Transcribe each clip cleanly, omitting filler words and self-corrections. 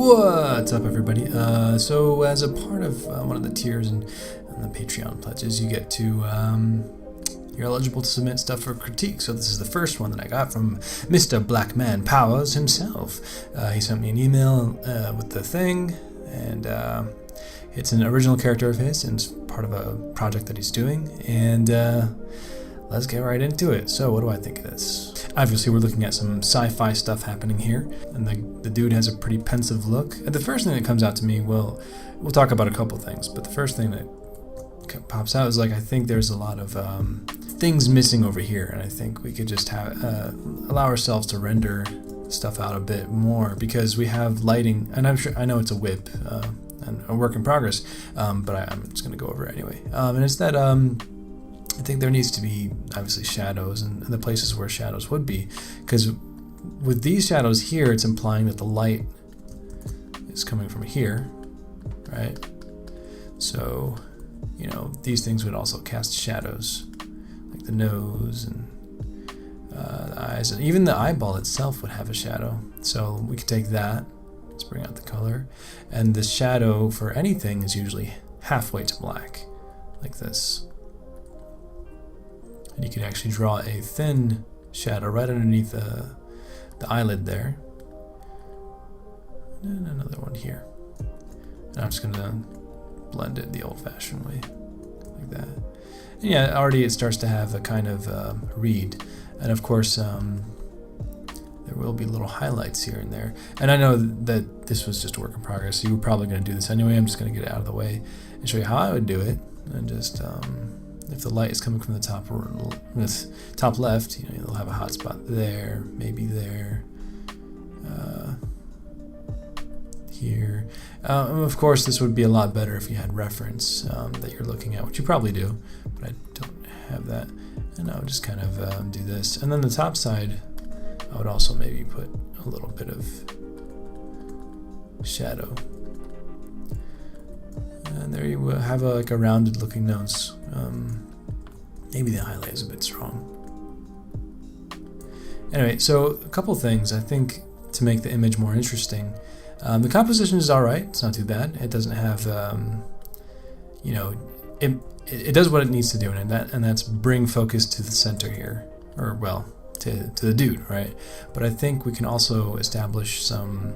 What's up, everybody? So as a part of one of the tiers and the Patreon pledges, you get to you're eligible to submit stuff for critique. So this is the first one that I got from Mr. Blackmanpowas himself. He sent me an email with the thing, and it's an original character of his, and it's part of a project that he's doing. And let's get right into it. So what do I think of this? Obviously, we're looking at some sci-fi stuff happening here, and the dude has a pretty pensive look. And the first thing that comes out to me, well, we'll talk about a couple things, but the first thing that pops out is like, I think there's a lot of things missing over here, and I think we could just have allow ourselves to render stuff out a bit more, because we have lighting, and I know it's a whip and a work in progress, but I'm just going to go over it anyway. And it's that I think there needs to be obviously shadows and the places where shadows would be, because with these shadows here, it's implying that the light is coming from here, right? So, you know, these things would also cast shadows, like the nose and the eyes, and even the eyeball itself would have a shadow. So we could take that, let's bring out the color, and the shadow for anything is usually halfway to black, like this. And you can actually draw a thin shadow right underneath the eyelid there. And another one here. And I'm just going to blend it the old-fashioned way, like that. And yeah, already it starts to have a kind of read. And of course, there will be little highlights here and there. And I know that this was just a work in progress, so you were probably going to do this anyway. I'm just going to get it out of the way and show you how I would do it. And just... if the light is coming from the top left, you know, you'll have a hot spot there, maybe there, here. Of course, this would be a lot better if you had reference that you're looking at, which you probably do, but I don't have that. And I would just kind of do this. And then the top side, I would also maybe put a little bit of shadow. And there you have like a rounded looking nose. Maybe the highlight is a bit strong. Anyway, so a couple things I think to make the image more interesting. The composition is alright, it's not too bad. It doesn't have, you know, it does what it needs to do, and that's bring focus to the center here, or well, to the dude, right? But I think we can also establish some,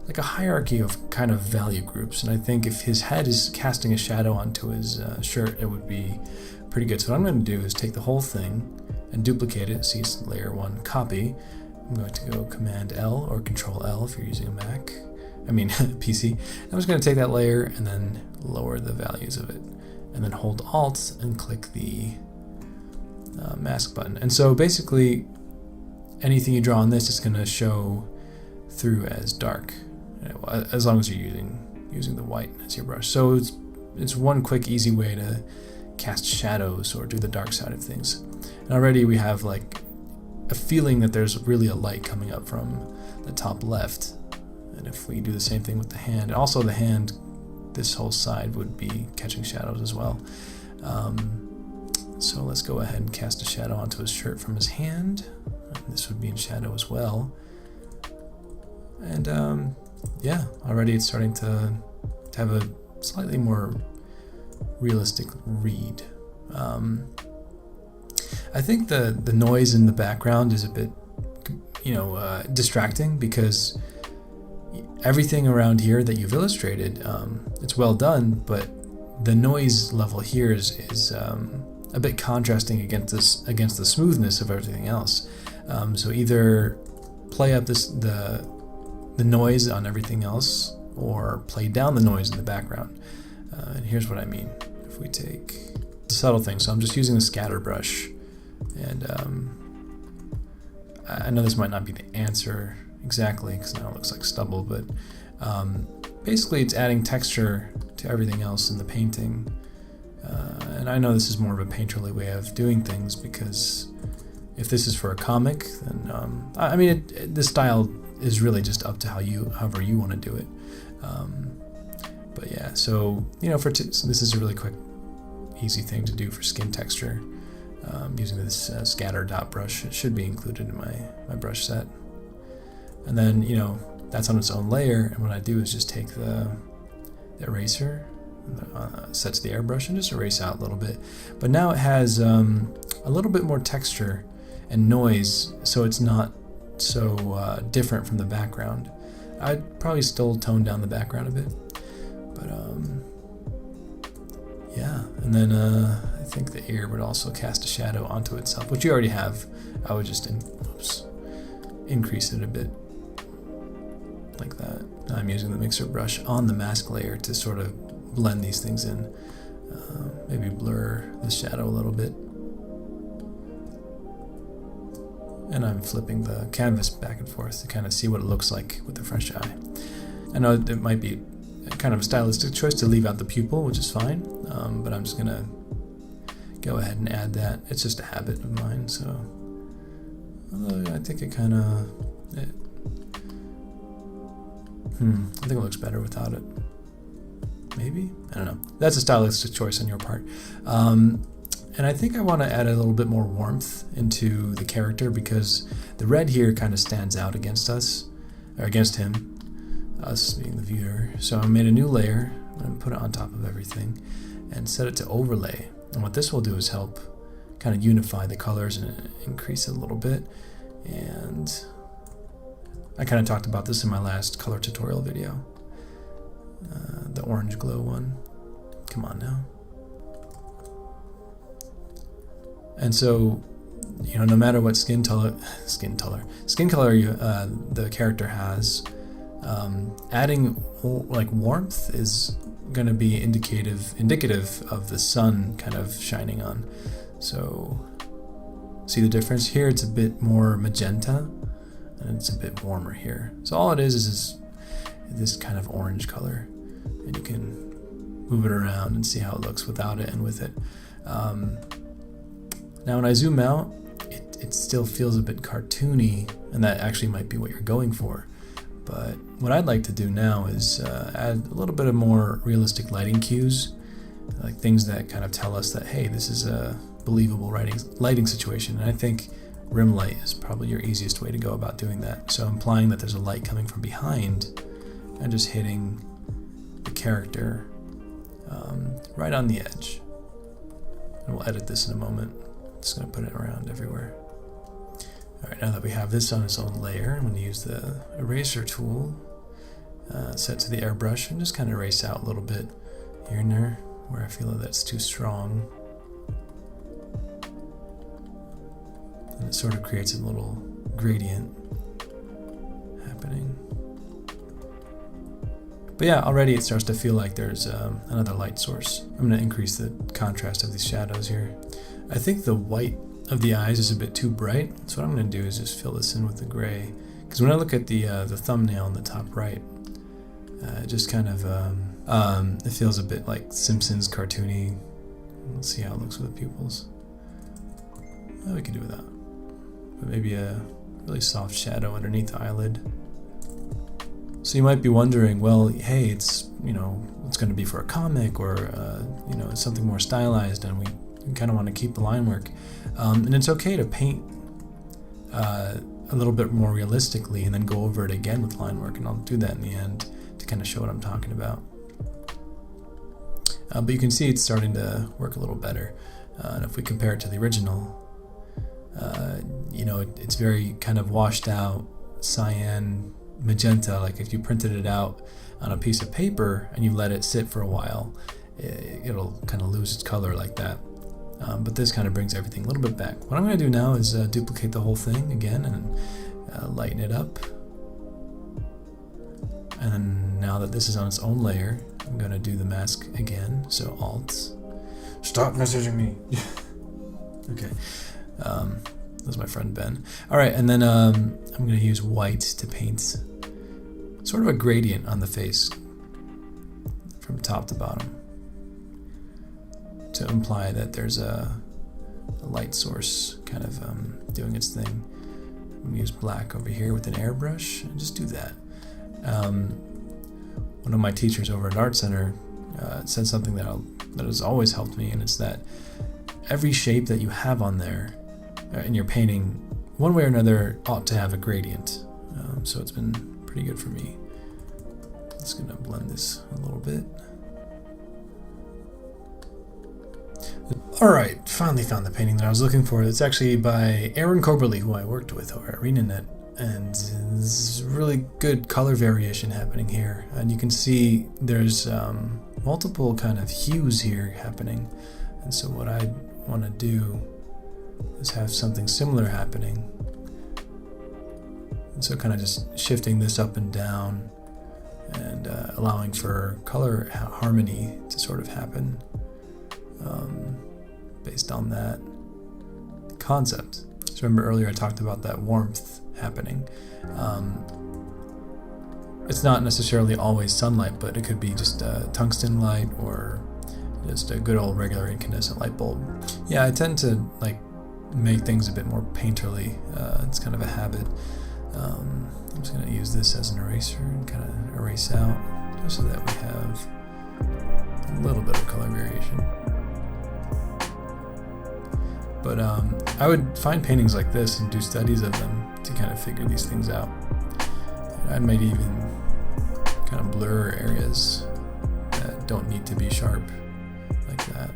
like a hierarchy of kind of value groups, and I think if his head is casting a shadow onto his shirt, it would be pretty good. So what I'm going to do is take the whole thing and duplicate it. See, it's layer 1 copy. I'm going to go Command L or Control L if you're using a Mac. I mean PC. I'm just going to take that layer and then lower the values of it, and then hold Alt and click the mask button. And so basically, anything you draw on this is going to show through as dark, as long as you're using the white as your brush. So it's one quick, easy way to cast shadows or do the dark side of things. And already we have like a feeling that there's really a light coming up from the top left. And if we do the same thing with the hand, also the hand, this whole side would be catching shadows as well. So let's go ahead and cast a shadow onto his shirt from his hand. This would be in shadow as well. And yeah, already it's starting to have a slightly more realistic read. I think the noise in the background is a bit, you know, distracting, because everything around here that you've illustrated, it's well done, but the noise level here is a bit contrasting against the smoothness of everything else. So either play up the noise on everything else, or play down the noise in the background. And here's what I mean. If we take the subtle thing, so I'm just using the scatter brush, and I know this might not be the answer exactly, because now it looks like stubble, but basically it's adding texture to everything else in the painting. And I know this is more of a painterly way of doing things, because if this is for a comic, then I mean, the style is really just up to however you want to do it. But yeah, so you know, so this is a really quick, easy thing to do for skin texture. Using this scatter dot brush, it should be included in my brush set. And then, you know, that's on its own layer, and what I do is just take the eraser, set to the airbrush, and just erase out a little bit. But now it has a little bit more texture and noise, so it's not so different from the background. I'd probably still tone down the background a bit, but yeah. And then I think the ear would also cast a shadow onto itself, which you already have. I would just increase it a bit, like that. I'm using the mixer brush on the mask layer to sort of blend these things in. Maybe blur the shadow a little bit. And I'm flipping the canvas back and forth to kind of see what it looks like with a fresh eye. I know it might be kind of a stylistic choice to leave out the pupil, which is fine, but I'm just gonna go ahead and add that. It's just a habit of mine, so I think it kind of, I think it looks better without it. Maybe? I don't know. That's a stylistic choice on your part. And I think I want to add a little bit more warmth into the character, because the red here kind of stands out against us, or against him, us being the viewer. So I made a new layer, and put it on top of everything, and set it to overlay. And what this will do is help kind of unify the colors and increase it a little bit. And I kind of talked about this in my last color tutorial video, the orange glow one. Come on now. And so, you know, no matter what skin color the character has, adding like warmth is going to be indicative of the sun kind of shining on. So, see the difference here? It's a bit more magenta, and it's a bit warmer here. So all it is this kind of orange color, and you can move it around and see how it looks without it and with it. Now when I zoom out, it still feels a bit cartoony, and that actually might be what you're going for. But what I'd like to do now is add a little bit of more realistic lighting cues, like things that kind of tell us that, hey, this is a believable lighting situation. And I think rim light is probably your easiest way to go about doing that. So implying that there's a light coming from behind and just hitting the character right on the edge. And we'll edit this in a moment. Just going to put it around everywhere. Alright, now that we have this on its own layer, I'm going to use the eraser tool, set to the airbrush, and just kind of erase out a little bit here and there where I feel that it's too strong. And it sort of creates a little gradient happening. But yeah, already it starts to feel like there's another light source. I'm going to increase the contrast of these shadows here. I think the white of the eyes is a bit too bright, so what I'm going to do is just fill this in with the gray. Because when I look at the thumbnail in the top right, it just kind of it feels a bit like Simpsons cartoony. Let's see how it looks with the pupils. We could do that, but maybe a really soft shadow underneath the eyelid. So you might be wondering, well, hey, it's, you know, it's going to be for a comic, or you know, it's something more stylized, and we kind of want to keep the line work. And it's okay to paint a little bit more realistically and then go over it again with line work, and I'll do that in the end to kind of show what I'm talking about. But you can see it's starting to work a little better. And if we compare it to the original, you know, it's very kind of washed out cyan magenta. Like if you printed it out on a piece of paper and you let it sit for a while, it'll kind of lose its color like that. But this kind of brings everything a little bit back. What I'm going to do now is duplicate the whole thing again and lighten it up. And then now that this is on its own layer, I'm going to do the mask again. So Alt. Stop messaging me. Okay. That was my friend Ben. All right, and then I'm going to use white to paint sort of a gradient on the face from top to bottom, to imply that there's a light source kind of doing its thing. I'm going to use black over here with an airbrush and just do that. One of my teachers over at Art Center said something that has always helped me, and it's that every shape that you have on there in your painting, one way or another, ought to have a gradient. So it's been pretty good for me. Just gonna blend this a little bit. Alright, finally found the painting that I was looking for. It's actually by Aaron Coberly, who I worked with over at ArenaNet. And there's really good color variation happening here. And you can see there's multiple kind of hues here happening. And so what I want to do is have something similar happening. And so kind of just shifting this up and down and allowing for color harmony to sort of happen based on that concept. So remember earlier I talked about that warmth happening. It's not necessarily always sunlight, but it could be just a tungsten light or just a good old regular incandescent light bulb. Yeah, I tend to like make things a bit more painterly. It's kind of a habit. I'm just going to use this as an eraser and kind of erase out just so that we have a little bit of color variation. But I would find paintings like this and do studies of them to kind of figure these things out. I might even kind of blur areas that don't need to be sharp like that.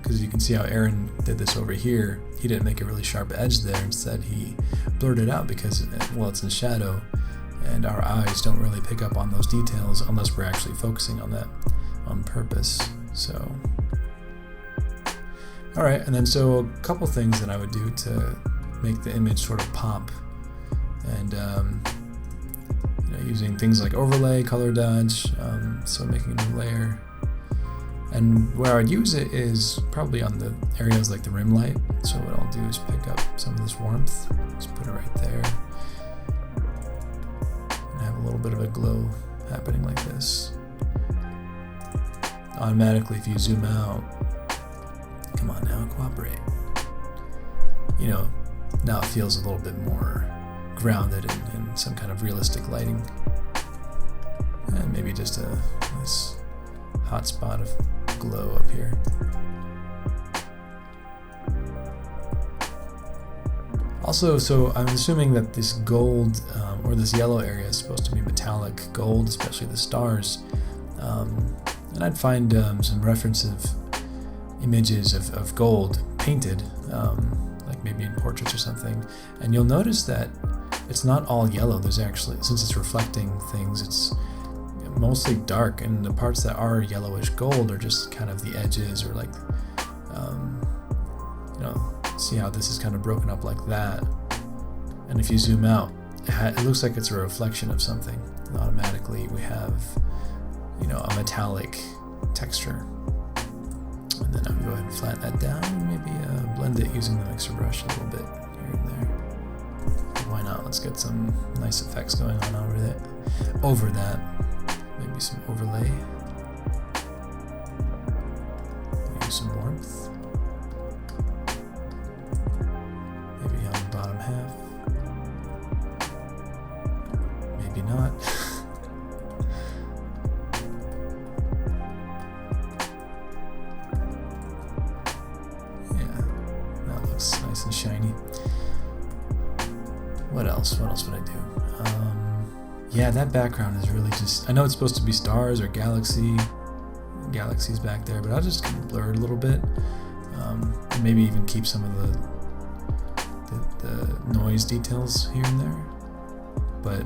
Because you can see how Aaron did this over here. He didn't make a really sharp edge there. Instead, he blurred it out because, well, it's in shadow, and our eyes don't really pick up on those details unless we're actually focusing on that on purpose. So, all right, and then so a couple things that I would do to make the image sort of pop, and using things like overlay, color dodge, so making a new layer. And where I'd use it is probably on the areas like the rim light. So what I'll do is pick up some of this warmth, just put it right there, and have a little bit of a glow happening like this. Automatically, if you zoom out, come on now, cooperate. Now it feels a little bit more grounded in some kind of realistic lighting. And maybe just a nice hot spot of glow up here. Also, so I'm assuming that this gold or this yellow area is supposed to be metallic gold, especially the stars. And I'd find some references images of gold painted, like maybe in portraits or something. And you'll notice that it's not all yellow. There's actually, since it's reflecting things, it's mostly dark, and the parts that are yellowish gold are just kind of the edges, or like, see how this is kind of broken up like that. And if you zoom out, it looks like it's a reflection of something. And automatically we have, a metallic texture. And then I'll go ahead and flatten that down, and maybe blend it using the mixer brush a little bit here and there. Why not? Let's get some nice effects going on over that. Maybe some overlay. Maybe some warmth. Maybe on the bottom half. Maybe not. Yeah, that looks nice and shiny. What else? What else would I do? Yeah, that background is really just, I know it's supposed to be stars or galaxies back there, but I'll just kind of blur it a little bit. And maybe even keep some of the noise details here and there. But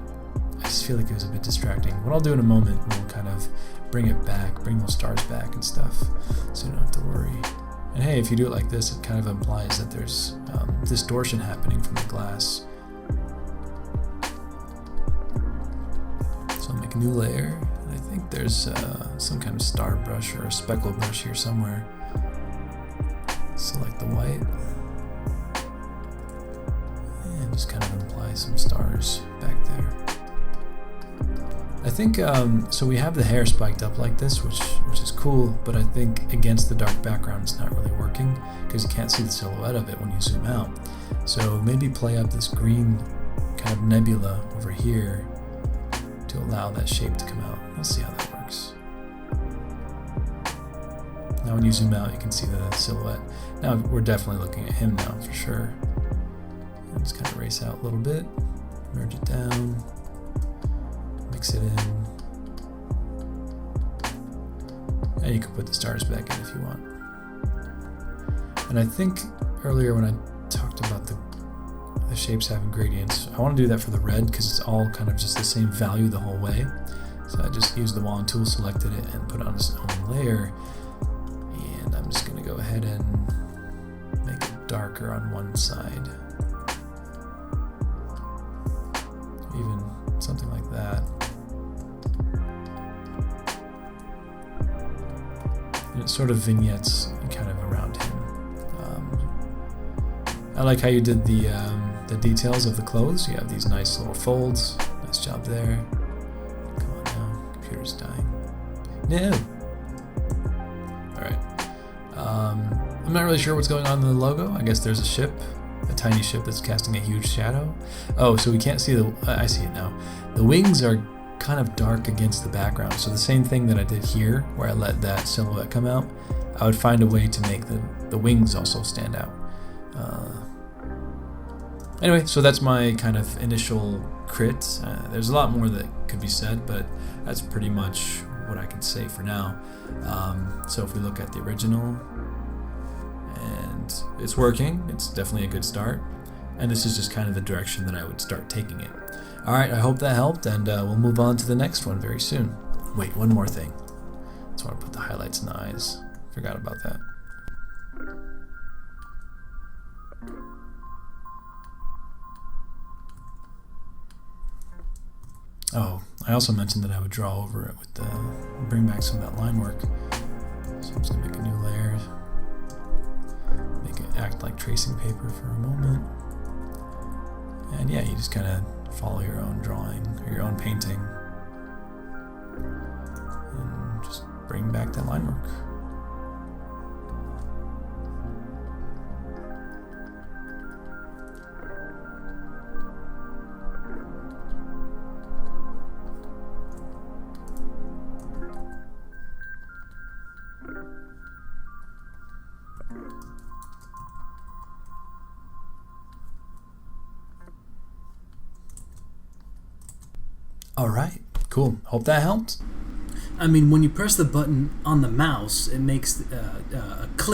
I just feel like it was a bit distracting. What I'll do in a moment, we'll kind of bring it back, bring those stars back and stuff, so you don't have to worry. And hey, if you do it like this, it kind of implies that there's distortion happening from the glass. So I'll make a new layer, and I think there's some kind of star brush or a speckle brush here somewhere. Select the white, and just kind of imply some stars back there. I think, so we have the hair spiked up like this, which is cool, but I think against the dark background it's not really working, because you can't see the silhouette of it when you zoom out. So maybe play up this green kind of nebula over here to allow that shape to come out. Let's see how that works. Now when you zoom out, you can see the silhouette. Now we're definitely looking at him now for sure. Just kind of erase out a little bit. merge it down, mix it in. And you can put the stars back in if you want. And I think earlier when I talked about the shapes having gradients, I want to do that for the red because it's all kind of just the same value the whole way. So I just used the wand tool, selected it, and put it on its own layer. And I'm just going to go ahead and make it darker on one side. Even something like that. And it sort of vignettes kind of around him. I like how you did the details of the clothes. You have these nice little folds. Nice job there. Come on now, computer's dying. No. All right. I'm not really sure what's going on in the logo. I guess there's a ship, a tiny ship that's casting a huge shadow. Oh, so we can't see the. I see it now. The wings are kind of dark against the background. So the same thing that I did here, where I let that silhouette come out, I would find a way to make the wings also stand out. Anyway, so that's my kind of initial crit. There's a lot more that could be said, but that's pretty much what I can say for now. So if we look at the original, and it's working, it's definitely a good start. And this is just kind of the direction that I would start taking it. All right, I hope that helped, and we'll move on to the next one very soon. Wait, one more thing. I just want to put the highlights in the eyes. Forgot about that. Oh, I also mentioned that I would draw over it with bring back some of that line work. So I'm just gonna make a new layer, make it act like tracing paper for a moment. And yeah, you just kind of follow your own drawing or your own painting and just bring back that line work. All right, cool. Hope that helped. I mean, when you press the button on the mouse, it makes a click